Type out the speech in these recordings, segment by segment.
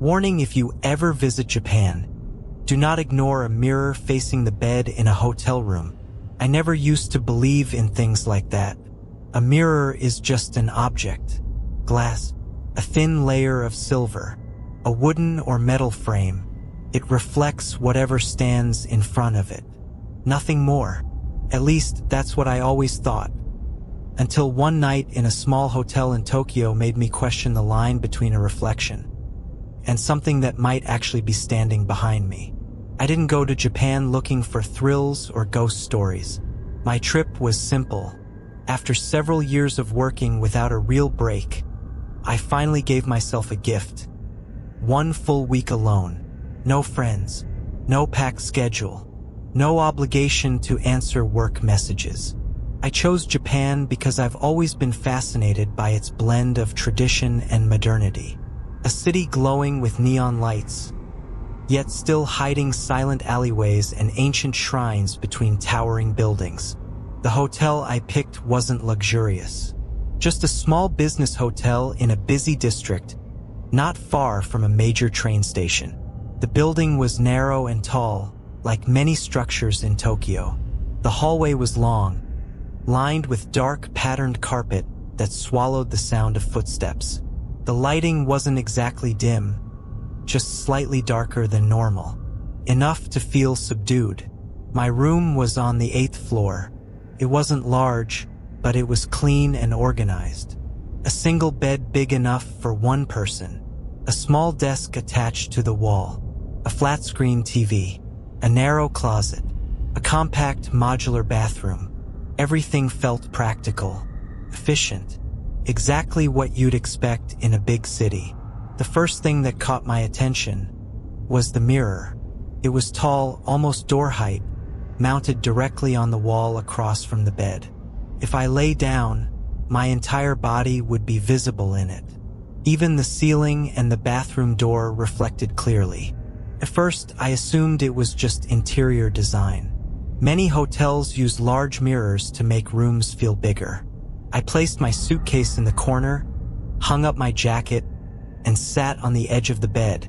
warning: if you ever visit Japan, do not ignore a mirror facing the bed in a hotel room. I never used to believe in things like that. A mirror is just an object. Glass, a thin layer of silver, a wooden or metal frame. It reflects whatever stands in front of it. Nothing more. At least, that's what I always thought. Until one night in a small hotel in Tokyo made me question the line between a reflection and something that might actually be standing behind me. I didn't go to Japan looking for thrills or ghost stories. My trip was simple. After several years of working without a real break, I finally gave myself a gift. 1 full week alone. No friends. No packed schedule. No obligation to answer work messages. I chose Japan because I've always been fascinated by its blend of tradition and modernity. A city glowing with neon lights, yet still hiding silent alleyways and ancient shrines between towering buildings. The hotel I picked wasn't luxurious. Just a small business hotel in a busy district, not far from a major train station. The building was narrow and tall, like many structures in Tokyo. The hallway was long, lined with dark, patterned carpet that swallowed the sound of footsteps. The lighting wasn't exactly dim, just slightly darker than normal, enough to feel subdued. My room was on the 8th floor. It wasn't large, but it was clean and organized. A single bed big enough for one person, a small desk attached to the wall, a flat-screen TV, a narrow closet, a compact modular bathroom. Everything felt practical, efficient, exactly what you'd expect in a big city. The first thing that caught my attention was the mirror. It was tall, almost door height, mounted directly on the wall across from the bed. If I lay down, my entire body would be visible in it. Even the ceiling and the bathroom door reflected clearly. At first, I assumed it was just interior design. Many hotels use large mirrors to make rooms feel bigger. I placed my suitcase in the corner, hung up my jacket, and sat on the edge of the bed,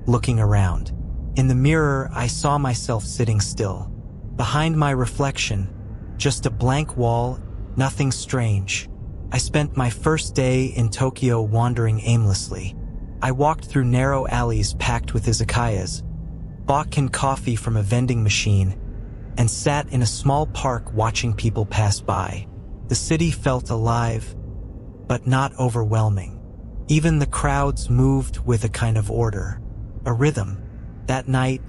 looking around. In the mirror, I saw myself sitting still. Behind my reflection, just a blank wall, nothing strange. I spent my first day in Tokyo wandering aimlessly. I walked through narrow alleys packed with izakayas, bought canned coffee from a vending machine, and sat in a small park watching people pass by. The city felt alive, but not overwhelming. Even the crowds moved with a kind of order, a rhythm. That night,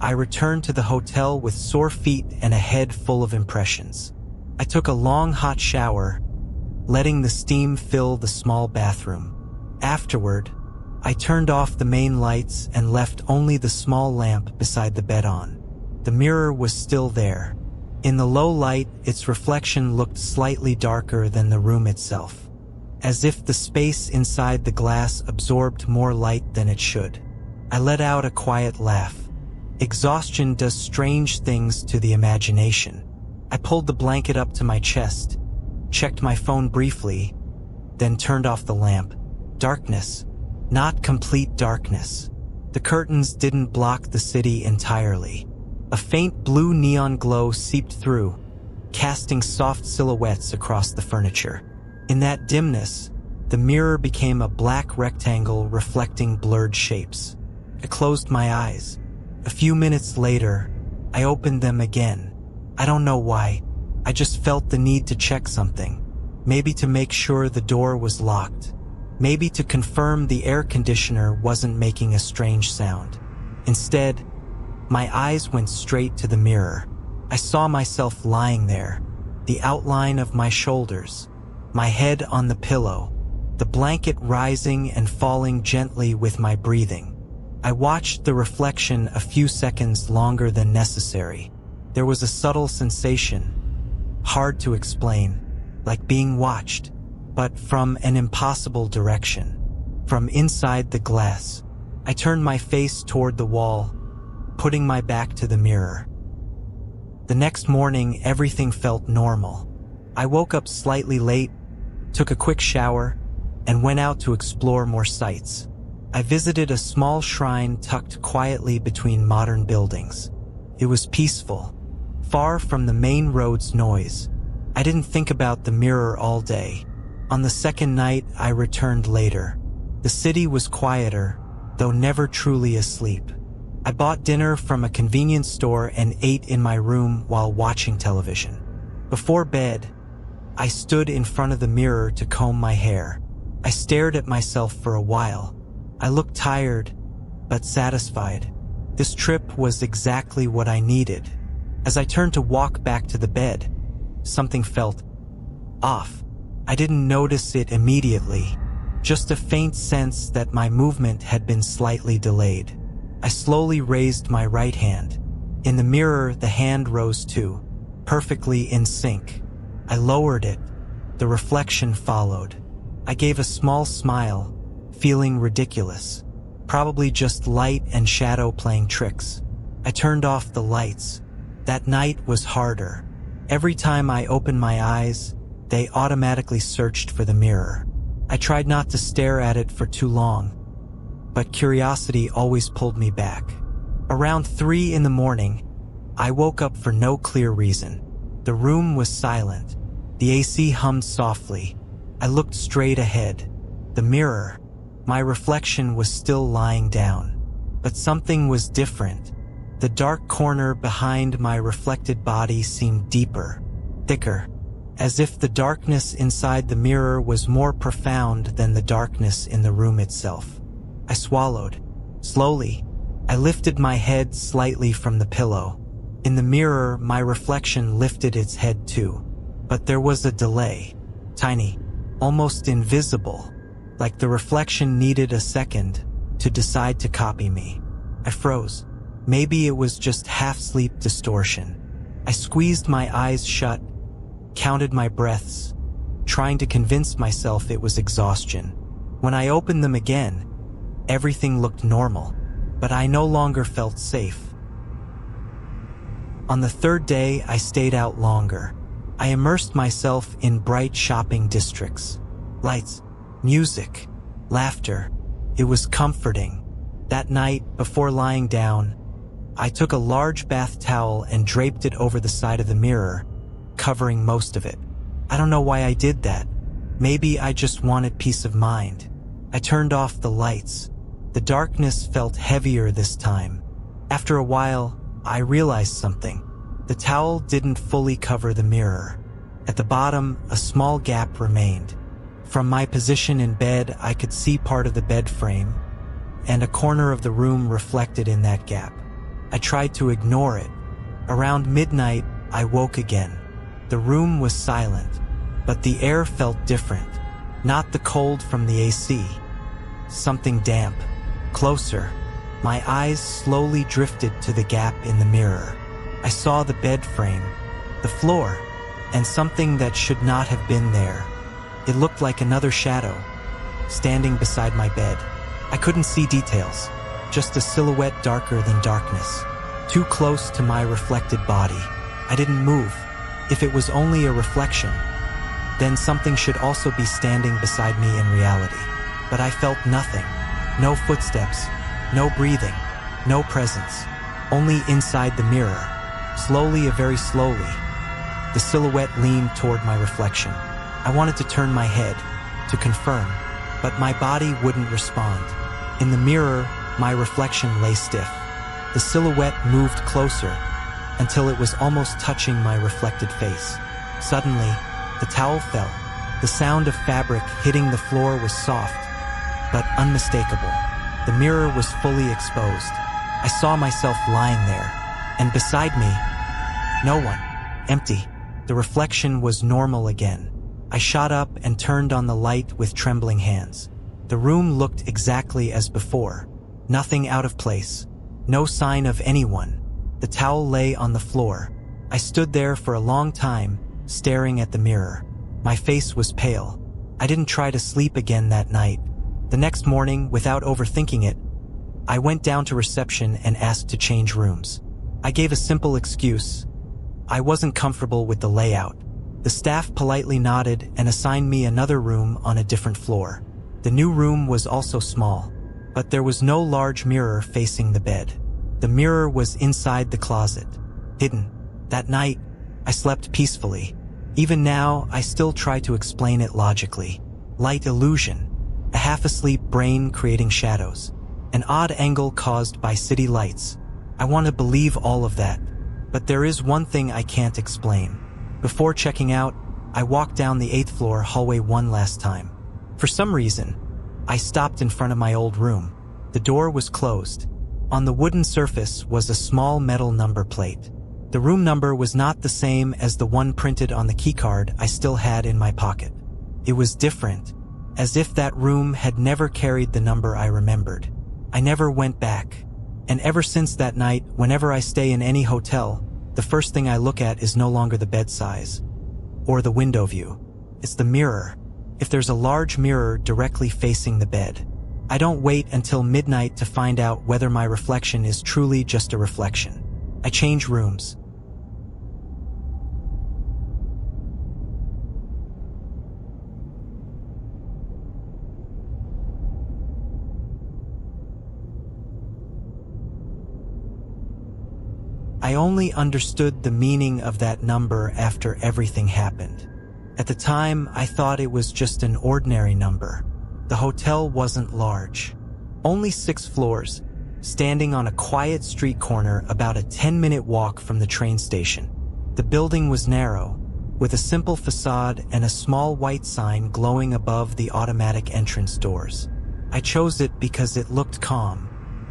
I returned to the hotel with sore feet and a head full of impressions. I took a long hot shower, letting the steam fill the small bathroom. Afterward, I turned off the main lights and left only the small lamp beside the bed on. The mirror was still there. In the low light, its reflection looked slightly darker than the room itself, as if the space inside the glass absorbed more light than it should. I let out a quiet laugh. Exhaustion does strange things to the imagination. I pulled the blanket up to my chest, checked my phone briefly, then turned off the lamp. Darkness. Not complete darkness. The curtains didn't block the city entirely. A faint blue neon glow seeped through, casting soft silhouettes across the furniture. In that dimness, the mirror became a black rectangle reflecting blurred shapes. I closed my eyes. A few minutes later, I opened them again. I don't know why. I just felt the need to check something. Maybe to make sure the door was locked. Maybe to confirm the air conditioner wasn't making a strange sound. Instead, my eyes went straight to the mirror. I saw myself lying there, the outline of my shoulders, my head on the pillow, the blanket rising and falling gently with my breathing. I watched the reflection a few seconds longer than necessary. There was a subtle sensation, hard to explain, like being watched, but from an impossible direction, from inside the glass. I turned my face toward the wall, putting my back to the mirror. The next morning, everything felt normal. I woke up slightly late, took a quick shower, and went out to explore more sights. I visited a small shrine tucked quietly between modern buildings. It was peaceful, far from the main road's noise. I didn't think about the mirror all day. On the second night, I returned later. The city was quieter, though never truly asleep. I bought dinner from a convenience store and ate in my room while watching television. Before bed, I stood in front of the mirror to comb my hair. I stared at myself for a while. I looked tired, but satisfied. This trip was exactly what I needed. As I turned to walk back to the bed, something felt off. I didn't notice it immediately, just a faint sense that my movement had been slightly delayed. I slowly raised my right hand. In the mirror, the hand rose too, perfectly in sync. I lowered it. The reflection followed. I gave a small smile, feeling ridiculous. Probably just light and shadow playing tricks. I turned off the lights. That night was harder. Every time I opened my eyes, they automatically searched for the mirror. I tried not to stare at it for too long, but curiosity always pulled me back. Around 3 in the morning, I woke up for no clear reason. The room was silent. The AC hummed softly. I looked straight ahead. The mirror, my reflection, was still lying down. But something was different. The dark corner behind my reflected body seemed deeper, thicker, as if the darkness inside the mirror was more profound than the darkness in the room itself. I swallowed. Slowly, I lifted my head slightly from the pillow. In the mirror, my reflection lifted its head too. But there was a delay. Tiny, almost invisible, like the reflection needed a second to decide to copy me. I froze. Maybe it was just half-sleep distortion. I squeezed my eyes shut, counted my breaths, trying to convince myself it was exhaustion. When I opened them again, everything looked normal, but I no longer felt safe. On the third day, I stayed out longer. I immersed myself in bright shopping districts. Lights, music, laughter. It was comforting. That night, before lying down, I took a large bath towel and draped it over the side of the mirror, covering most of it. I don't know why I did that. Maybe I just wanted peace of mind. I turned off the lights. The darkness felt heavier this time. After a while, I realized something. The towel didn't fully cover the mirror. At the bottom, a small gap remained. From my position in bed, I could see part of the bed frame, and a corner of the room reflected in that gap. I tried to ignore it. Around midnight, I woke again. The room was silent, but the air felt different. Not the cold from the AC. Something damp. Closer. My eyes slowly drifted to the gap in the mirror. I saw the bed frame, the floor, and something that should not have been there. It looked like another shadow, standing beside my bed. I couldn't see details, just a silhouette darker than darkness, too close to my reflected body. I didn't move. If it was only a reflection, then something should also be standing beside me in reality. But I felt nothing. No footsteps, no breathing, no presence. Only inside the mirror. Slowly, very slowly, the silhouette leaned toward my reflection. I wanted to turn my head, to confirm, but my body wouldn't respond. In the mirror, my reflection lay stiff. The silhouette moved closer, until it was almost touching my reflected face. Suddenly, the towel fell. The sound of fabric hitting the floor was soft, but unmistakable. The mirror was fully exposed. I saw myself lying there, and beside me, no one. Empty. The reflection was normal again. I shot up and turned on the light with trembling hands. The room looked exactly as before. Nothing out of place. No sign of anyone. The towel lay on the floor. I stood there for a long time, staring at the mirror. My face was pale. I didn't try to sleep again that night. The next morning, without overthinking it, I went down to reception and asked to change rooms. I gave a simple excuse. I wasn't comfortable with the layout. The staff politely nodded and assigned me another room on a different floor. The new room was also small, But there was no large mirror facing the bed. The mirror was inside the closet, hidden. That night, I slept peacefully. Even now, I still try to explain it logically. Light illusion, a half-asleep brain creating shadows, an odd angle caused by city lights. I want to believe all of that, but there is one thing I can't explain. Before checking out, I walked down the 8th floor hallway one last time. For some reason, I stopped in front of my old room. The door was closed. On the wooden surface was a small metal number plate. The room number was not the same as the one printed on the keycard I still had in my pocket. It was different, as if that room had never carried the number I remembered. I never went back. And ever since that night, whenever I stay in any hotel, the first thing I look at is no longer the bed size or the window view. It's the mirror. If there's a large mirror directly facing the bed, I don't wait until midnight to find out whether my reflection is truly just a reflection. I change rooms. I only understood the meaning of that number after everything happened. At the time, I thought it was just an ordinary number. The hotel wasn't large. Only 6 floors, standing on a quiet street corner about a 10-minute walk from the train station. The building was narrow, with a simple facade and a small white sign glowing above the automatic entrance doors. I chose it because it looked calm.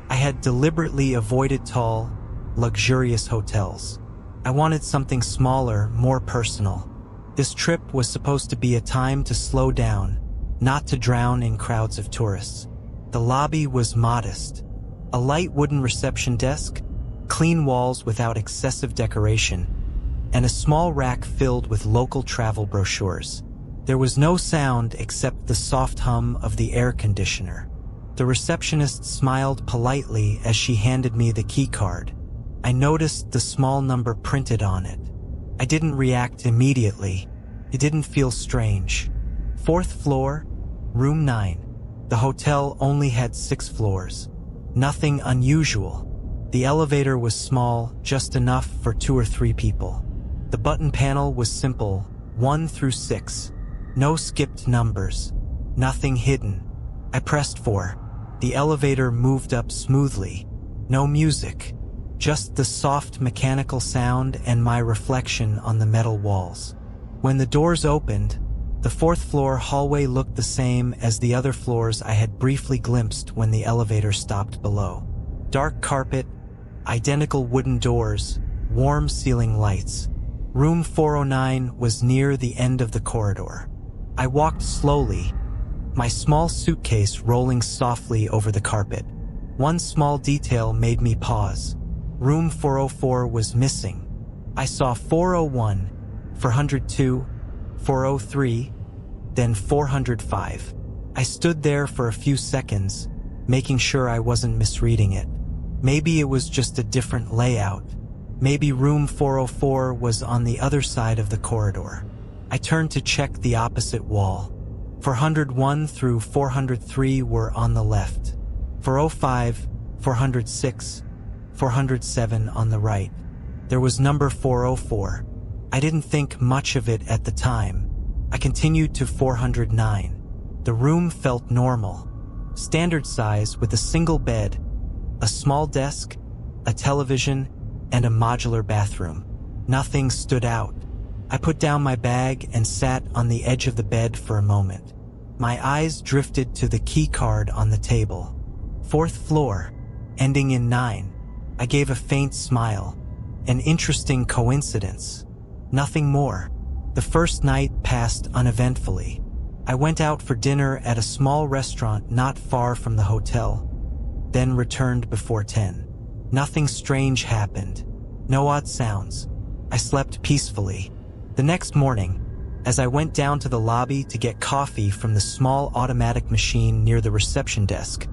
I had deliberately avoided tall, luxurious hotels. I wanted something smaller, more personal. This trip was supposed to be a time to slow down, not to drown in crowds of tourists. The lobby was modest. A light wooden reception desk, clean walls without excessive decoration, and a small rack filled with local travel brochures. There was no sound except the soft hum of the air conditioner. The receptionist smiled politely as she handed me the key card. I noticed the small number printed on it. I didn't react immediately. It didn't feel strange. 4th floor, room 9. The hotel only had 6 floors. Nothing unusual. The elevator was small, just enough for 2 or 3 people. The button panel was simple, 1 through 6. No skipped numbers. Nothing hidden. I pressed 4. The elevator moved up smoothly. No music. Just the soft mechanical sound and my reflection on the metal walls. When the doors opened, the 4th floor hallway looked the same as the other floors I had briefly glimpsed when the elevator stopped below. Dark carpet, identical wooden doors, warm ceiling lights. Room 409 was near the end of the corridor. I walked slowly, my small suitcase rolling softly over the carpet. One small detail made me pause. Room 404 was missing. I saw 401, 402, 403, then 405. I stood there for a few seconds, making sure I wasn't misreading it. Maybe it was just a different layout. Maybe room 404 was on the other side of the corridor. I turned to check the opposite wall. 401 through 403 were on the left. 405, 406, 407 on the right. There was number 404. I didn't think much of it at the time. I continued to 409. The room felt normal. Standard size with a single bed, a small desk, a television, and a modular bathroom. Nothing stood out. I put down my bag and sat on the edge of the bed for a moment. My eyes drifted to the key card on the table. 4th floor, ending in 9. I gave a faint smile. An interesting coincidence. Nothing more. The first night passed uneventfully. I went out for dinner at a small restaurant not far from the hotel, then returned before 10. Nothing strange happened. No odd sounds. I slept peacefully. The next morning, as I went down to the lobby to get coffee from the small automatic machine near the reception desk,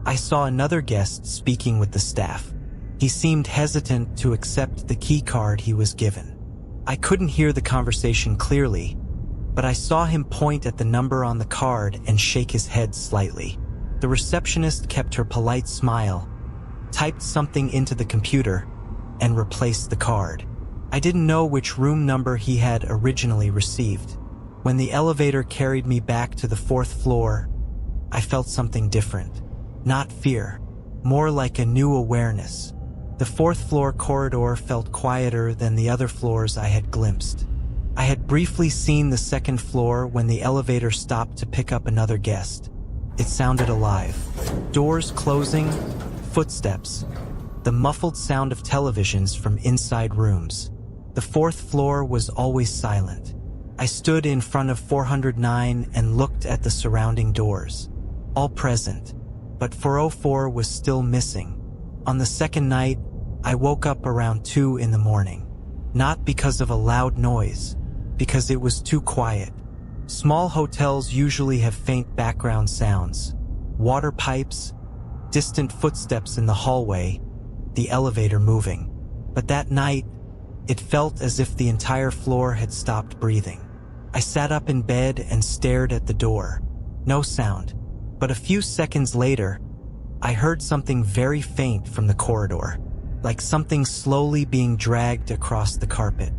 I saw another guest speaking with the staff. He seemed hesitant to accept the key card he was given. I couldn't hear the conversation clearly, but I saw him point at the number on the card and shake his head slightly. The receptionist kept her polite smile, typed something into the computer, and replaced the card. I didn't know which room number he had originally received. When the elevator carried me back to the 4th floor, I felt something different. Not fear, more like a new awareness. The 4th floor corridor felt quieter than the other floors I had glimpsed. I had briefly seen the 2nd floor when the elevator stopped to pick up another guest. It sounded alive. Doors closing, footsteps, the muffled sound of televisions from inside rooms. The 4th floor was always silent. I stood in front of 409 and looked at the surrounding doors. All present, but 404 was still missing. On the 2nd night, I woke up around 2 in the morning. Not because of a loud noise, because it was too quiet. Small hotels usually have faint background sounds. Water pipes, distant footsteps in the hallway, the elevator moving. But that night, it felt as if the entire floor had stopped breathing. I sat up in bed and stared at the door. No sound. But a few seconds later, I heard something very faint from the corridor, like something slowly being dragged across the carpet.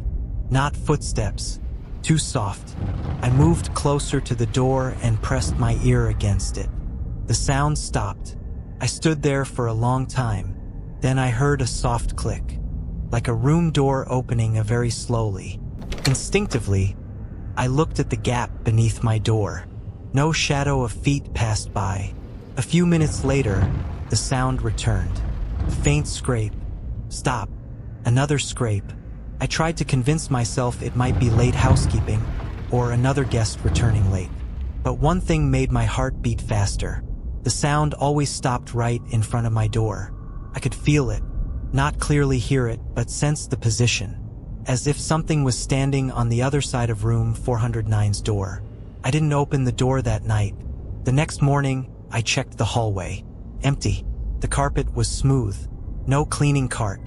Not footsteps, too soft. I moved closer to the door and pressed my ear against it. The sound stopped. I stood there for a long time. Then I heard a soft click, like a room door opening very slowly. Instinctively, I looked at the gap beneath my door. No shadow of feet passed by. A few minutes later, the sound returned. Faint scrape. Stop. Another scrape. I tried to convince myself it might be late housekeeping or another guest returning late. But one thing made my heart beat faster. The sound always stopped right in front of my door. I could feel it, not clearly hear it, but sense the position, as if something was standing on the other side of room 409's door. I didn't open the door that night. The next morning, I checked the hallway. Empty. The carpet was smooth. No cleaning cart.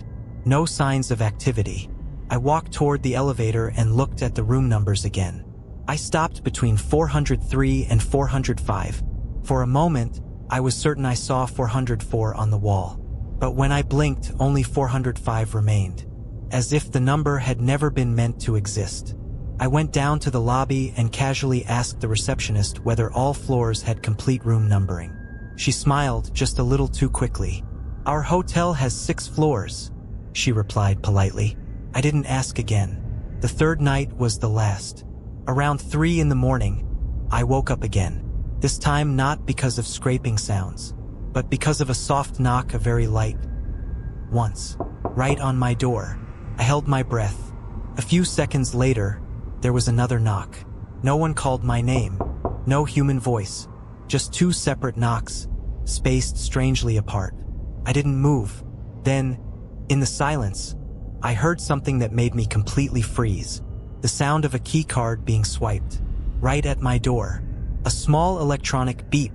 No signs of activity. I walked toward the elevator and looked at the room numbers again. I stopped between 403 and 405. For a moment, I was certain I saw 404 on the wall. But when I blinked, only 405 remained, as if the number had never been meant to exist. I went down to the lobby and casually asked the receptionist whether all floors had complete room numbering. She smiled just a little too quickly. "Our hotel has 6 floors," she replied politely. I didn't ask again. The 3rd night was the last. Around 3 in the morning, I woke up again. This time not because of scraping sounds, but because of a soft knock, a very light. Once, right on my door. I held my breath. A few seconds later, there was another knock. No one called my name. No human voice. Just 2 separate knocks, spaced strangely apart. I didn't move. Then, in the silence, I heard something that made me completely freeze. The sound of a key card being swiped. Right at my door. A small electronic beep,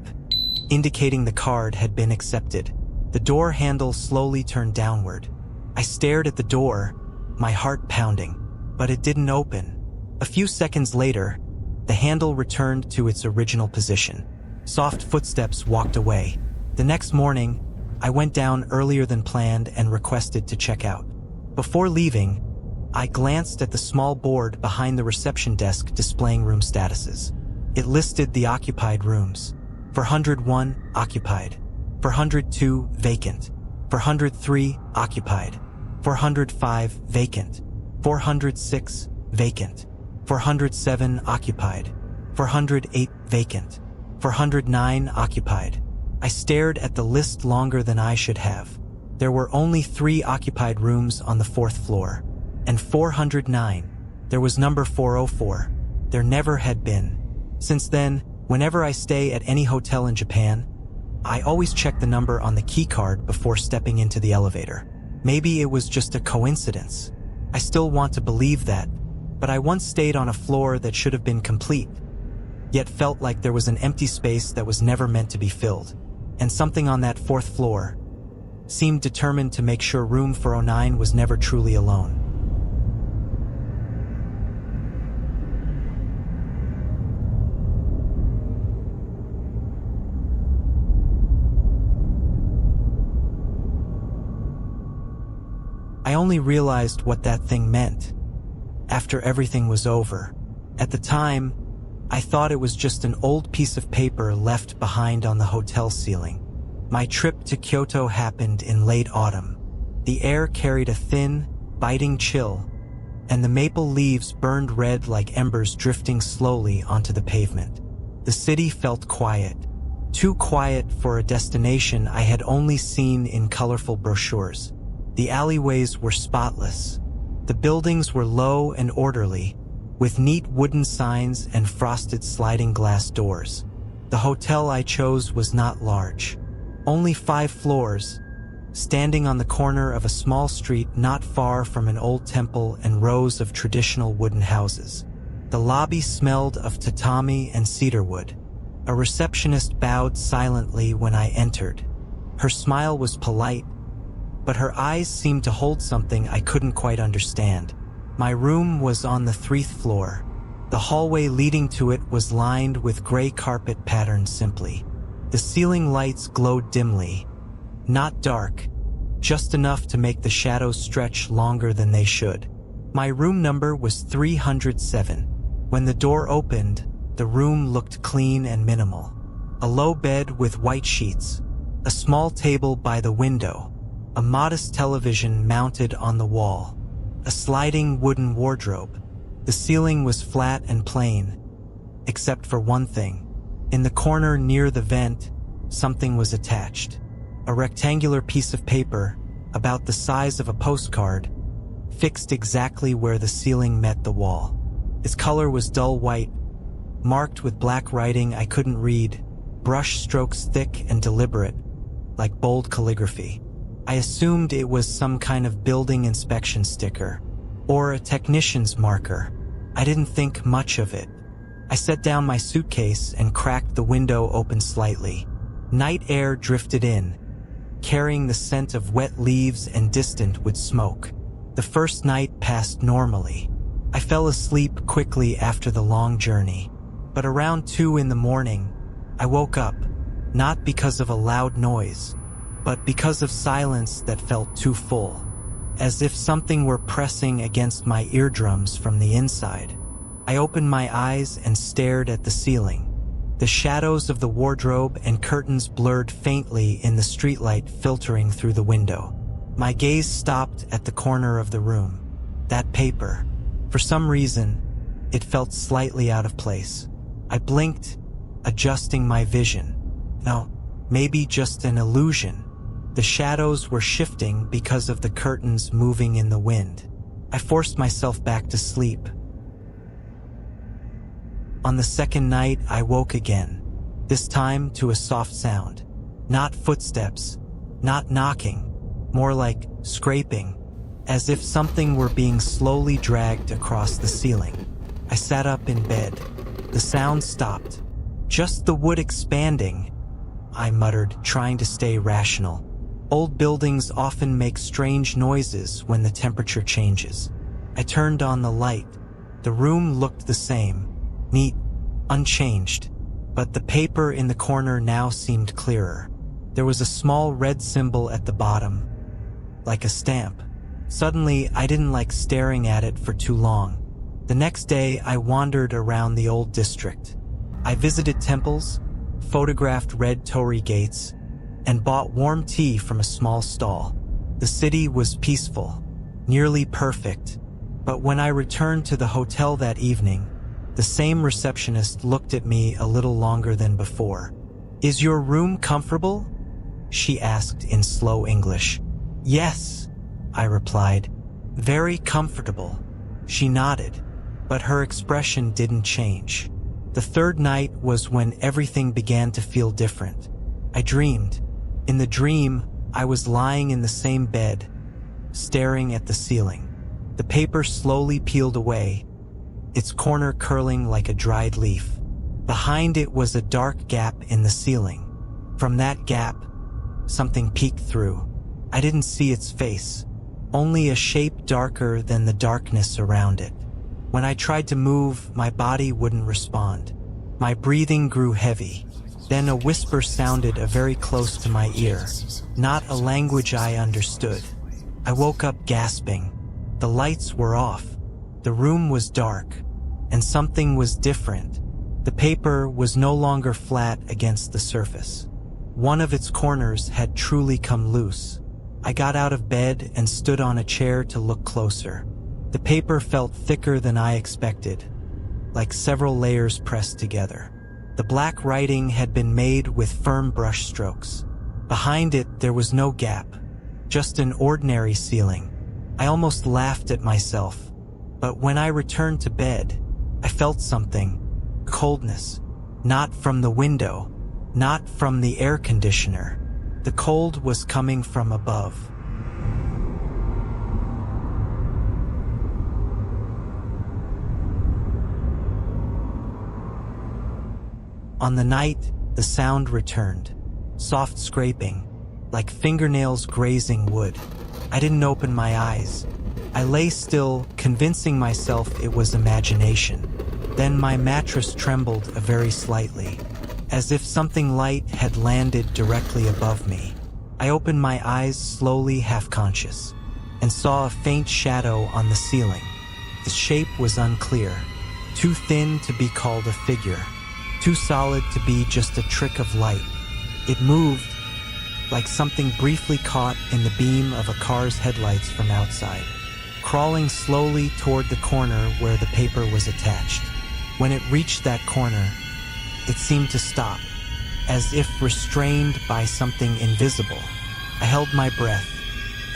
indicating the card had been accepted. The door handle slowly turned downward. I stared at the door, my heart pounding, but it didn't open. A few seconds later, the handle returned to its original position. Soft footsteps walked away. The next morning, I went down earlier than planned and requested to check out. Before leaving, I glanced at the small board behind the reception desk displaying room statuses. It listed the occupied rooms. 401, occupied. 402, vacant. 403, occupied. 405, vacant. 406, vacant. 407, occupied. 408, vacant. 409, occupied. I stared at the list longer than I should have. There were only 3 occupied rooms on the 4th floor. And 409. There was number 404. There never had been. Since then, whenever I stay at any hotel in Japan, I always check the number on the key card before stepping into the elevator. Maybe it was just a coincidence. I still want to believe that, but I once stayed on a floor that should have been complete, yet felt like there was an empty space that was never meant to be filled. And something on that 4th floor seemed determined to make sure room 409 was never truly alone. only realized what that thing meant after everything was over. At the time, I thought it was just an old piece of paper left behind on the hotel ceiling. My trip to Kyoto happened in late autumn. The air carried a thin, biting chill, and the maple leaves burned red like embers drifting slowly onto the pavement. The city felt quiet, too quiet for a destination I had only seen in colorful brochures. The alleyways were spotless. The buildings were low and orderly, with neat wooden signs and frosted sliding glass doors. The hotel I chose was not large. Only 5 floors, standing on the corner of a small street not far from an old temple and rows of traditional wooden houses. The lobby smelled of tatami and cedarwood. A receptionist bowed silently when I entered. Her smile was polite, but her eyes seemed to hold something I couldn't quite understand. My room was on the 3rd floor. The hallway leading to it was lined with gray carpet patterned simply. The ceiling lights glowed dimly, not dark, just enough to make the shadows stretch longer than they should. My room number was 307. When the door opened, the room looked clean and minimal. A low bed with white sheets, a small table by the window, a modest television mounted on the wall, a sliding wooden wardrobe. The ceiling was flat and plain, except for one thing. In the corner near the vent, something was attached. A rectangular piece of paper, about the size of a postcard, fixed exactly where the ceiling met the wall. Its color was dull white, marked with black writing I couldn't read, brush strokes thick and deliberate, like bold calligraphy. I assumed it was some kind of building inspection sticker, or a technician's marker. I didn't think much of it. I set down my suitcase and cracked the window open slightly. Night air drifted in, carrying the scent of wet leaves and distant wood smoke. The first night passed normally. I fell asleep quickly after the long journey. But around 2 in the morning, I woke up, not because of a loud noise, but because of silence that felt too full, as if something were pressing against my eardrums from the inside. I opened my eyes and stared at the ceiling. The shadows of the wardrobe and curtains blurred faintly in the streetlight filtering through the window. My gaze stopped at the corner of the room. That paper. For some reason, it felt slightly out of place. I blinked, adjusting my vision. No, maybe just an illusion. The shadows were shifting because of the curtains moving in the wind. I forced myself back to sleep. On the second night, I woke again, this time to a soft sound. Not footsteps, not knocking, more like scraping, as if something were being slowly dragged across the ceiling. I sat up in bed. The sound stopped. Just the wood expanding, I muttered, trying to stay rational. Old buildings often make strange noises when the temperature changes. I turned on the light. The room looked the same. Neat, unchanged, but the paper in the corner now seemed clearer. There was a small red symbol at the bottom, like a stamp. Suddenly, I didn't like staring at it for too long. The next day, I wandered around the old district. I visited temples, photographed red torii gates, and bought warm tea from a small stall. The city was peaceful, nearly perfect, but when I returned to the hotel that evening, the same receptionist looked at me a little longer than before. "Is your room comfortable?" she asked in slow English. "Yes," I replied. "Very comfortable." She nodded, but her expression didn't change. The third night was when everything began to feel different. I dreamed. In the dream, I was lying in the same bed, staring at the ceiling. The paper slowly peeled away, its corner curling like a dried leaf. Behind it was a dark gap in the ceiling. From that gap, something peeked through. I didn't see its face, only a shape darker than the darkness around it. When I tried to move, my body wouldn't respond. My breathing grew heavy. Then a whisper sounded very close to my ear, not a language I understood. I woke up gasping. The lights were off. The room was dark, and something was different. The paper was no longer flat against the surface. One of its corners had truly come loose. I got out of bed and stood on a chair to look closer. The paper felt thicker than I expected, like several layers pressed together. The black writing had been made with firm brush strokes. Behind it, there was no gap, just an ordinary ceiling. I almost laughed at myself, but when I returned to bed, I felt something. Coldness. Not from the window, not from the air conditioner. The cold was coming from above. On the night, the sound returned. Soft scraping, like fingernails grazing wood. I didn't open my eyes. I lay still, convincing myself it was imagination. Then my mattress trembled very slightly, as if something light had landed directly above me. I opened my eyes slowly, half-conscious, and saw a faint shadow on the ceiling. The shape was unclear, too thin to be called a figure, too solid to be just a trick of light. It moved, like something briefly caught in the beam of a car's headlights from outside, crawling slowly toward the corner where the paper was attached. When it reached that corner, it seemed to stop, as if restrained by something invisible. I held my breath.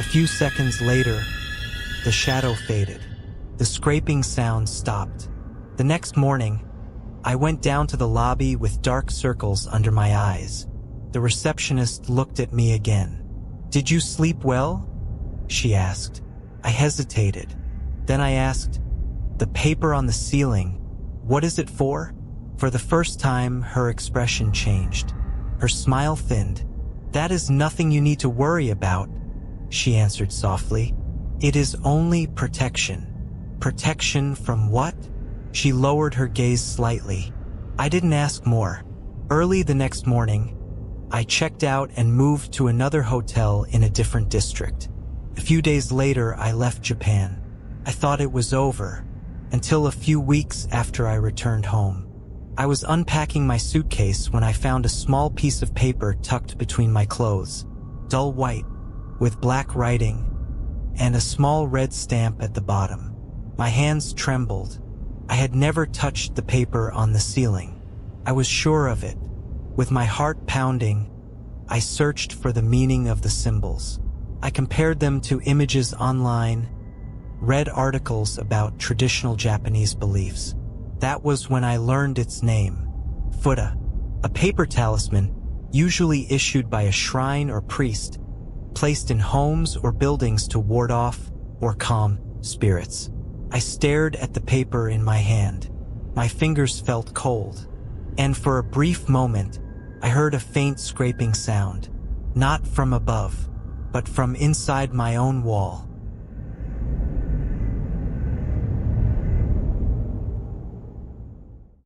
A few seconds later, the shadow faded. The scraping sound stopped. The next morning, I went down to the lobby with dark circles under my eyes. The receptionist looked at me again. "Did you sleep well?" she asked. I hesitated. Then I asked, "The paper on the ceiling, what is it for?" For the first time, her expression changed. Her smile thinned. "That is nothing you need to worry about," she answered softly. "It is only protection." "Protection from what?" She lowered her gaze slightly. I didn't ask more. Early the next morning, I checked out and moved to another hotel in a different district. A few days later, I left Japan. I thought it was over, until a few weeks after I returned home. I was unpacking my suitcase when I found a small piece of paper tucked between my clothes, dull white, with black writing, and a small red stamp at the bottom. My hands trembled. I had never touched the paper on the ceiling. I was sure of it. With my heart pounding, I searched for the meaning of the symbols. I compared them to images online, read articles about traditional Japanese beliefs. That was when I learned its name, Fuda, a paper talisman usually issued by a shrine or priest, placed in homes or buildings to ward off or calm spirits. I stared at the paper in my hand. My fingers felt cold, and for a brief moment, I heard a faint scraping sound, not from above, but from inside my own wall.